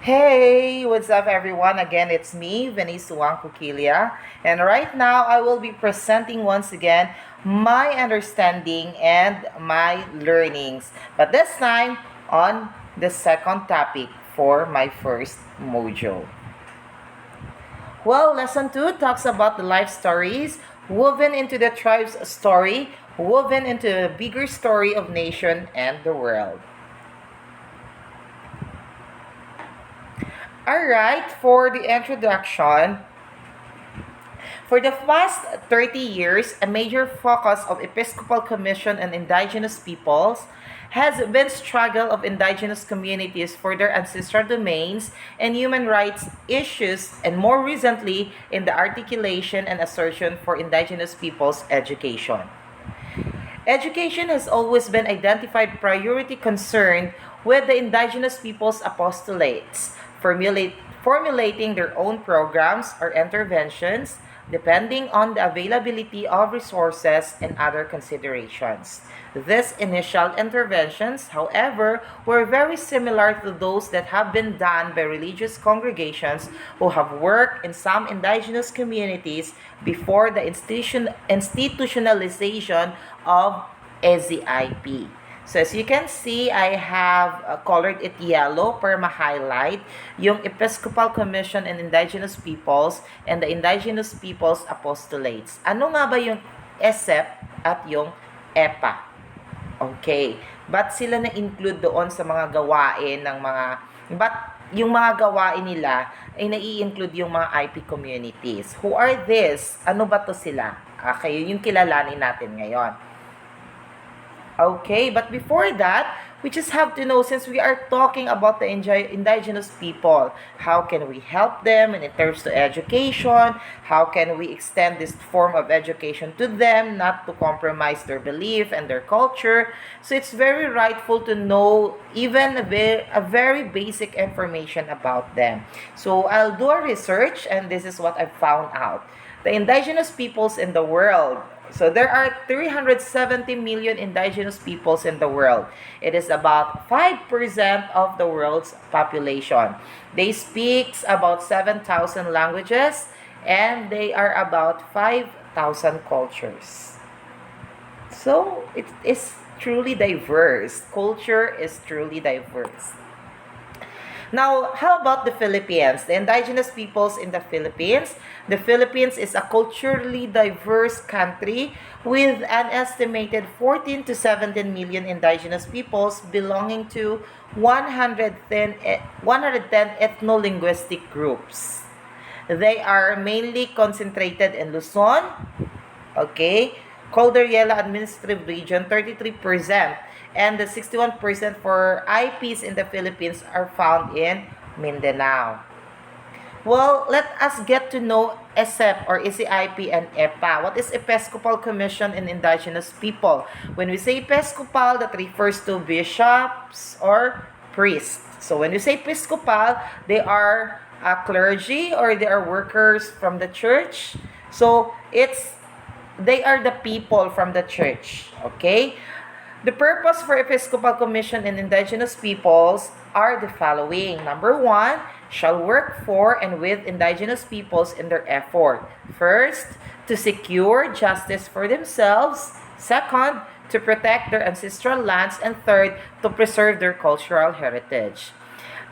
Hey, what's up everyone? Again, it's me, Venice Kukilia, and right now I will be presenting once again my understanding and my learnings, but this time on the second topic for my first module. Well, lesson 2 talks about the life stories woven into the tribe's story, woven into the bigger story of nation and the world. Alright, for the introduction, for the past 30 years, a major focus of Episcopal Commission on Indigenous Peoples has been struggle of indigenous communities for their ancestral domains and human rights issues, and more recently in the articulation and assertion for indigenous peoples education. Education has always been identified priority concern with the indigenous peoples apostolates, formulating their own programs or interventions depending on the availability of resources and other considerations. These initial interventions, however, were very similar to those that have been done by religious congregations who have worked in some indigenous communities before the institutionalization of SZIP. So as you can see, I have colored it yellow para ma-highlight yung Episcopal Commission and Indigenous Peoples and the Indigenous Peoples Apostolates. Ano nga ba yung ESEP at yung EPA? Okay. But sila na-include doon sa mga gawain ng mga... But yung mga gawain nila ay nai-include yung mga IP communities. Who are this? Ano ba to sila? Okay, yun yung kilalanin natin ngayon. Okay, but before that, we just have to know, since we are talking about the indigenous people, how can we help them in terms to education? How can we extend this form of education to them, not to compromise their belief and their culture? So it's very rightful to know even a very basic information about them. So I'll do a research, and this is what I found out. The indigenous peoples in the world. So there are 370 million indigenous peoples in the world. It is about 5% of the world's population. They speak about 7,000 languages, and they are about 5,000 cultures. So it is truly diverse. Culture is truly diverse. Now, how about the Philippines? The indigenous peoples in the Philippines. The Philippines is a culturally diverse country with an estimated 14 to 17 million indigenous peoples belonging to 110 ethno-linguistic groups. They are mainly concentrated in Luzon, okay, Cordillera Administrative Region, 33%, and the 61% for IPs in the Philippines are found in Mindanao. Well, let us get to know ESEP or ECIP and EPA. What is Episcopal Commission in Indigenous People? When we say Episcopal, that refers to bishops or priests. So when we say Episcopal, they are clergy or they are workers from the church. So they are the people from the church. Okay? The purpose for Episcopal Commission and Indigenous Peoples are the following. Number 1, shall work for and with indigenous peoples in their effort. First, to secure justice for themselves. Second, to protect their ancestral lands. And third, to preserve their cultural heritage.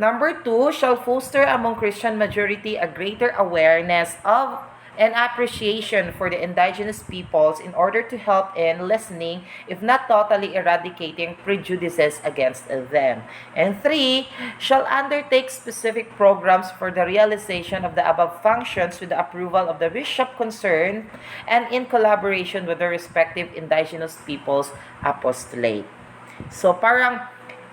Number 2, shall foster among Christian majority a greater awareness of and appreciation for the indigenous peoples in order to help in lessening, if not totally eradicating, prejudices against them. And 3, shall undertake specific programs for the realization of the above functions with the approval of the bishop concerned and in collaboration with the respective indigenous peoples apostolate. So parang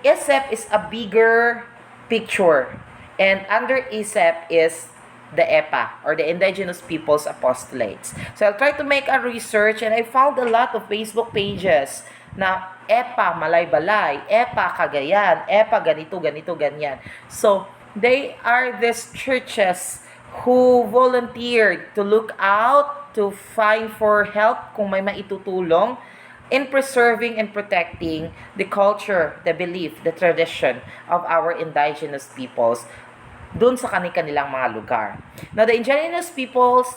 ESEP is a bigger picture, and under ESEP is the EPA or the Indigenous Peoples Apostolates. So I'll try to make a research, and I found a lot of Facebook pages na EPA Malay-Balay, EPA Cagayan, EPA ganito, ganito, ganyan. So they are these churches who volunteered to look out, to find for help kung may maitutulong in preserving and protecting the culture, the belief, the tradition of our indigenous peoples dun sa kanilang mga lugar. Now, the indigenous peoples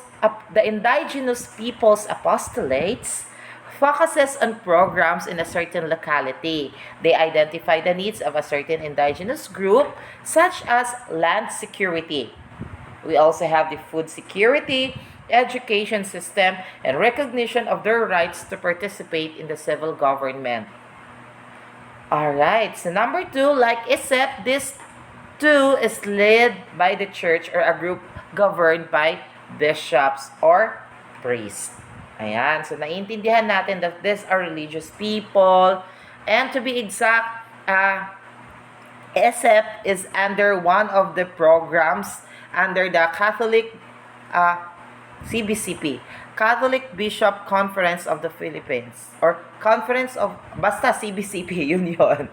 apostolates focuses on programs in a certain locality. They identify the needs of a certain indigenous group, such as land security. We also have the food security, education system, and recognition of their rights to participate in the civil government. Alright, so number 2, like ISEP, this 2 is led by the church or a group governed by bishops or priests. Ayan, so naiintindihan natin that these are religious people. And to be exact, ISEP is under one of the programs under the Catholic CBCP, Catholic Bishop Conference of the Philippines, or Conference of, basta CBCP, yun yun.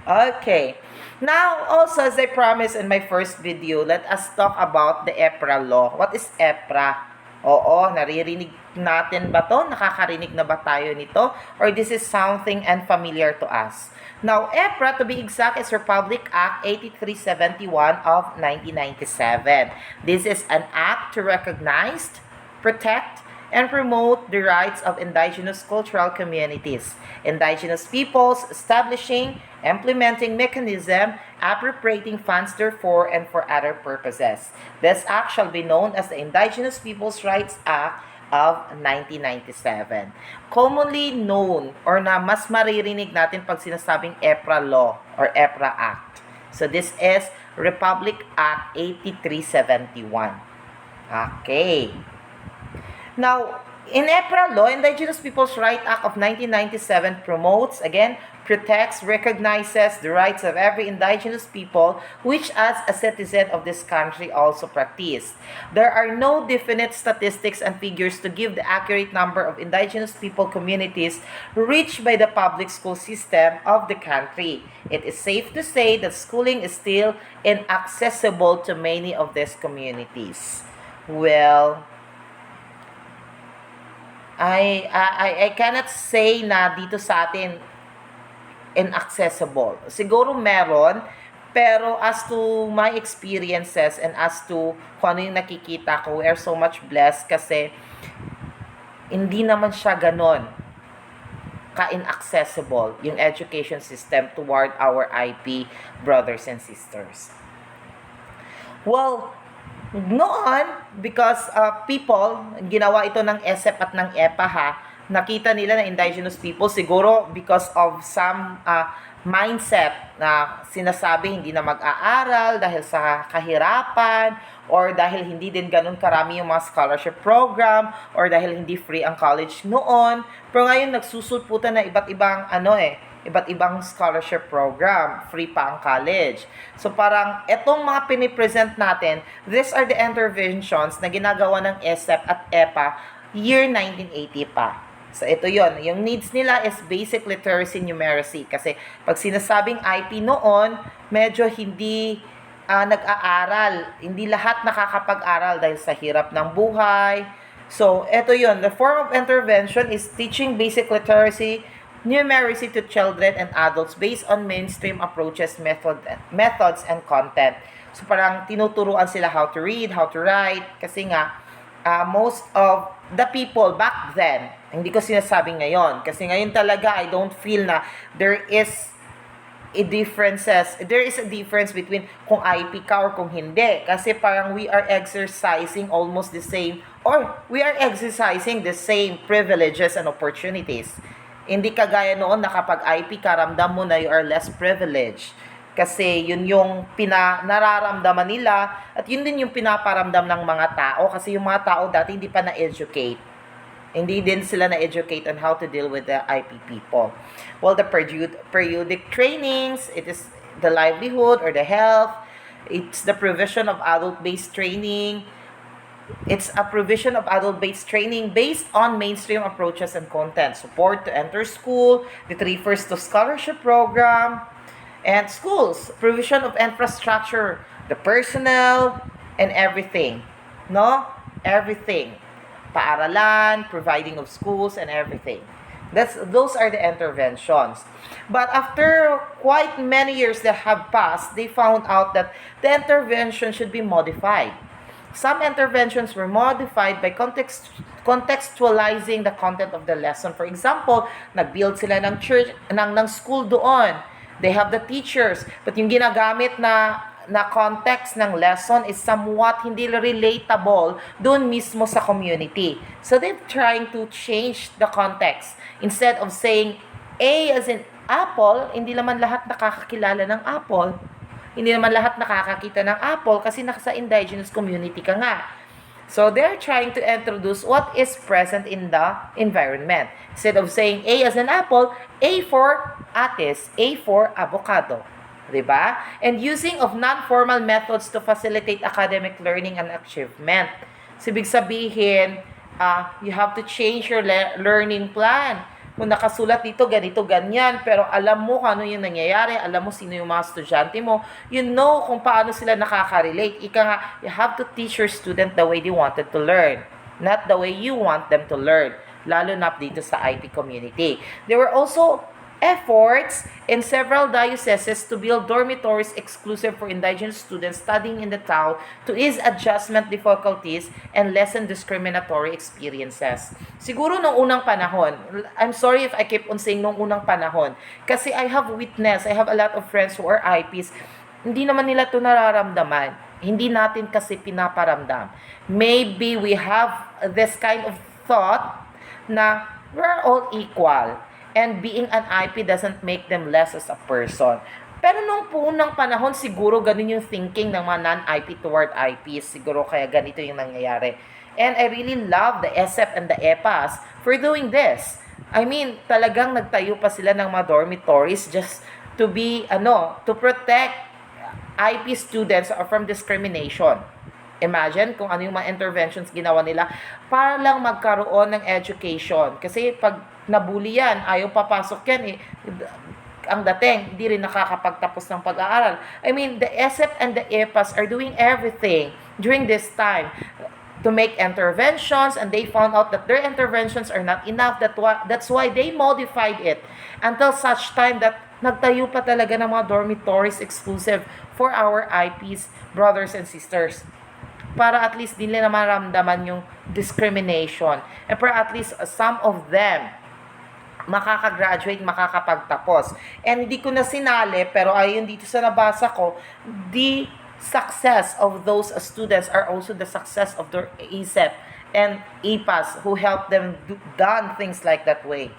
Okay. Now, also, as I promised in my first video, let us talk about the EPRA law. What is EPRA? Oo, naririnig natin ba to? Nakakarinig na ba tayo nito? Or this is something unfamiliar to us? Now, EPRA, to be exact, is Republic Act 8371 of 1997. This is an act to recognize, protect, and promote the rights of indigenous cultural communities, indigenous peoples, establishing, implementing mechanism, appropriating funds therefore and for other purposes. This act shall be known as the Indigenous Peoples' Rights Act of 1997. Commonly known or na mas maririnig natin pag sinasabing EPRA Law or EPRA Act. So this is Republic Act 8371. Okay. Now, in EPRA law, Indigenous Peoples' Rights Act of 1997 promotes, again, protects, recognizes the rights of every indigenous people, which as a citizen of this country also practice. There are no definite statistics and figures to give the accurate number of indigenous people communities reached by the public school system of the country. It is safe to say that schooling is still inaccessible to many of these communities. Well, I cannot say na dito sa atin inaccessible. Siguro meron, pero as to my experiences and as to kung ano yung nakikita ko, we are so much blessed kasi hindi naman siya ganon ka-inaccessible yung education system toward our IP brothers and sisters. Well, noon, because people, ginawa ito ng ESEP at ng EPA nakita nila na indigenous people siguro because of some mindset na sinasabi hindi na mag-aaral dahil sa kahirapan or dahil hindi din ganun karami yung mga scholarship program or dahil hindi free ang college noon. Pero ngayon nagsusulputan na iba't ibang scholarship program, free pa ang college. So parang etong mga pinipresent natin, these are the interventions na ginagawa ng ESEP at EPA year 1980 pa. So ito yon, yung needs nila is basic literacy numeracy kasi pag sinasabing IP noon, medyo hindi nag-aaral, hindi lahat nakakapag-aral dahil sa hirap ng buhay. So ito yon, the form of intervention is teaching basic literacy numeracy to children and adults based on mainstream approaches, methods, and content. So parang tinuturuan sila how to read, how to write, kasi nga, most of the people back then, hindi ko sinasabing ngayon, kasi ngayon talaga, I don't feel na there is a difference between kung IP ka or kung hindi. Kasi parang we are exercising almost the same, or we are exercising the same privileges and opportunities. Hindi kagaya noon na kapag IP ka, ramdam mo na you are less privileged. Kasi yun yung nararamdaman nila at yun din yung pinaparamdam ng mga tao. Kasi yung mga tao dati hindi pa na-educate. Hindi din sila na-educate on how to deal with the IP people. Well, the periodic trainings, it is the livelihood or the health. It's the provision of adult-based training. It's a provision of adult-based training based on mainstream approaches and content. Support to enter school. It refers to scholarship program. And schools. Provision of infrastructure. The personnel. And everything. No? Everything. Paaralan, providing of schools, and everything. Those are the interventions. But after quite many years that have passed, they found out that the intervention should be modified. Some interventions were modified by contextualizing the content of the lesson. For example, nag-build sila ng church, ng school doon. They have the teachers, but yung ginagamit na context ng lesson is somewhat hindi relatable doon mismo sa community. So they're trying to change the context. Instead of saying A as in apple, hindi naman lahat nakakakilala ng apple. Hindi naman lahat nakakakita ng apple kasi nasa indigenous community ka nga. So they're trying to introduce what is present in the environment. Instead of saying A as an apple, A for atis, A for avocado. Diba? And using of non-formal methods to facilitate academic learning and achievement. So, ibig sabihin, you have to change your learning plan. Kung nakasulat dito, ganito, ganyan, pero alam mo kung ano yung nangyayari, alam mo sino yung mga estudyante mo, you know kung paano sila nakaka-relate. Ika nga, you have to teach your student the way they wanted to learn, not the way you want them to learn, lalo na dito sa IP community. There were also efforts in several dioceses to build dormitories exclusive for indigenous students studying in the town to ease adjustment difficulties and lessen discriminatory experiences. Siguro nung unang panahon, I'm sorry if I keep on saying nung unang panahon, kasi I have a lot of friends who are IPs, hindi naman nila ito nararamdaman. Hindi natin kasi pinaparamdam. Maybe we have this kind of thought na we're all equal. And being an IP doesn't make them less as a person. Pero nung unang panahon, siguro ganun yung thinking ng mga non-IP toward IPs. Siguro kaya ganito yung nangyayari. And I really love the ESEP and the EPAS for doing this. I mean, talagang nagtayo pa sila ng mga dormitories just to be, to protect IP students from discrimination. Imagine kung ano yung mga interventions ginawa nila para lang magkaroon ng education. Kasi pag nabully yan, ayaw papasok yan ang dating, hindi rin nakakapagtapos ng pag-aaral. I mean, the ESEP and the EPAS are doing everything during this time to make interventions, and they found out that their interventions are not enough. That's why they modified it until such time that nagtayo pa talaga ng mga dormitories exclusive for our IPs, brothers and sisters, para at least hindi na maramdaman yung discrimination. And para at least some of them makakagraduate, makakapagtapos. And hindi ko na sinali, pero ayun dito sa nabasa ko, the success of those students are also the success of their ESEP and EPAS who helped them done things like that way.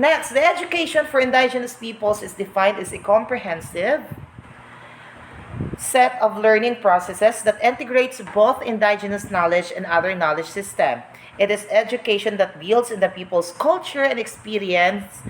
Next, the education for indigenous peoples is defined as a comprehensive set of learning processes that integrates both indigenous knowledge and other knowledge system. It is education that builds in the people's culture and experiences,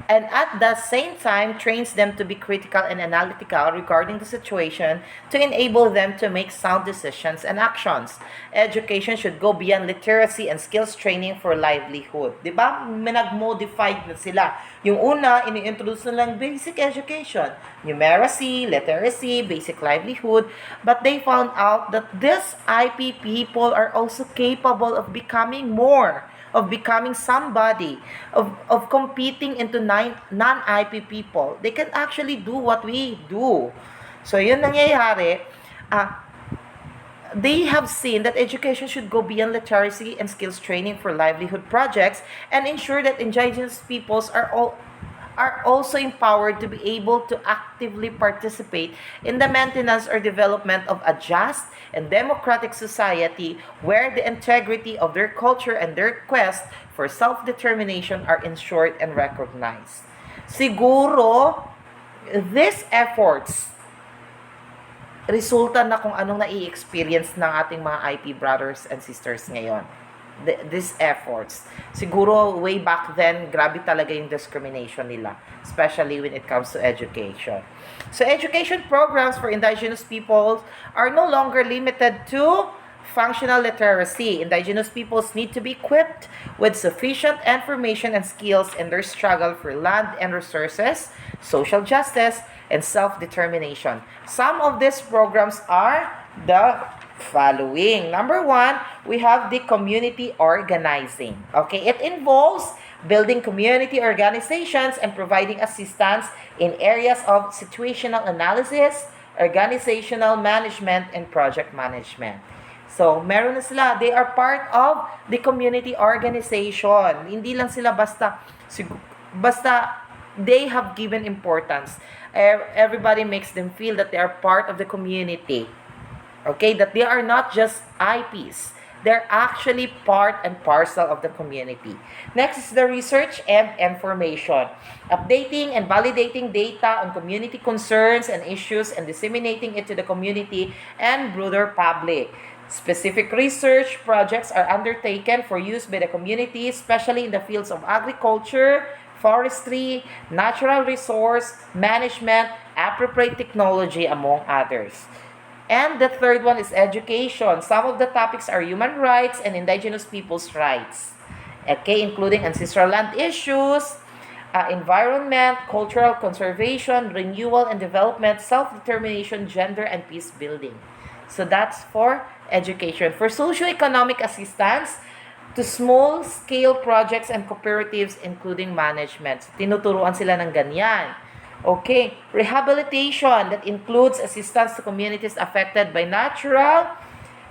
and at the same time trains them to be critical and analytical regarding the situation to enable them to make sound decisions and actions. Education should go beyond literacy and skills training for livelihood. Diba? Nag-modified na sila. Yung una, ini-introduce na lang basic education, numeracy, literacy, basic livelihood, but they found out that these IP people are also capable of becoming more, of becoming somebody, of competing into non-IP people. They can actually do what we do. So, yun nangyayari. They have seen that education should go beyond literacy and skills training for livelihood projects and ensure that indigenous peoples are also empowered to be able to actively participate in the maintenance or development of a just and democratic society where the integrity of their culture and their quest for self-determination are ensured and recognized. Siguro, these efforts resulta na kung anong nai-experience ng ating mga IP brothers and sisters ngayon. These efforts. Siguro, way back then, grabe talaga yung discrimination nila, especially when it comes to education. So, education programs for indigenous peoples are no longer limited to functional literacy. Indigenous peoples need to be equipped with sufficient information and skills in their struggle for land and resources, social justice, and self-determination. Some of these programs are the following. Number one, we have the community organizing. Okay, it involves building community organizations and providing assistance in areas of situational analysis, organizational management, and project management. So, meron na sila. They are part of the community organization. Hindi lang sila basta they have given importance. Everybody makes them feel that they are part of the community. Okay, that they are not just IPs. They're actually part and parcel of the community. Next is the research and information. Updating and validating data on community concerns and issues and disseminating it to the community and broader public. Specific research projects are undertaken for use by the community, especially in the fields of agriculture, forestry, natural resource management, appropriate technology, among others. And the third one is education. Some of the topics are human rights and indigenous people's rights. Okay, including ancestral land issues, environment, cultural conservation, renewal and development, self-determination, gender, and peace building. So that's for education. For socioeconomic assistance to small-scale projects and cooperatives, including management. So, tinuturuan sila ng ganyan. Okay, rehabilitation that includes assistance to communities affected by natural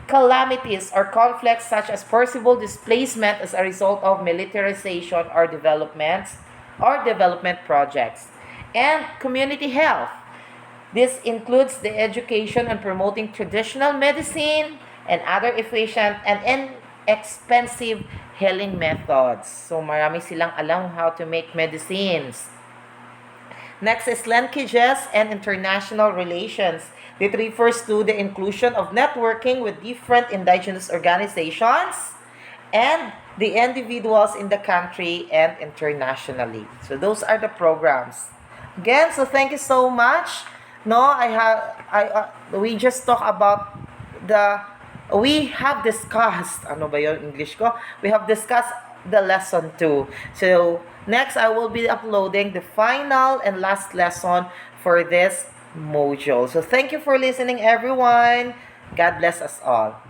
calamities or conflicts such as forcible displacement as a result of militarization or development projects. And community health. This includes the education and promoting traditional medicine and other efficient and inexpensive healing methods. So marami silang alam how to make medicines. Next is linkages and international relations. It refers to the inclusion of networking with different indigenous organizations and the individuals in the country and internationally. So those are the programs. Again, so thank you so much. No, we just talk about we have discussed, ano ba yung English ko? We have discussed the lesson 2. So, next I will be uploading the final and last lesson for this module. So, thank you for listening, everyone. God bless us all.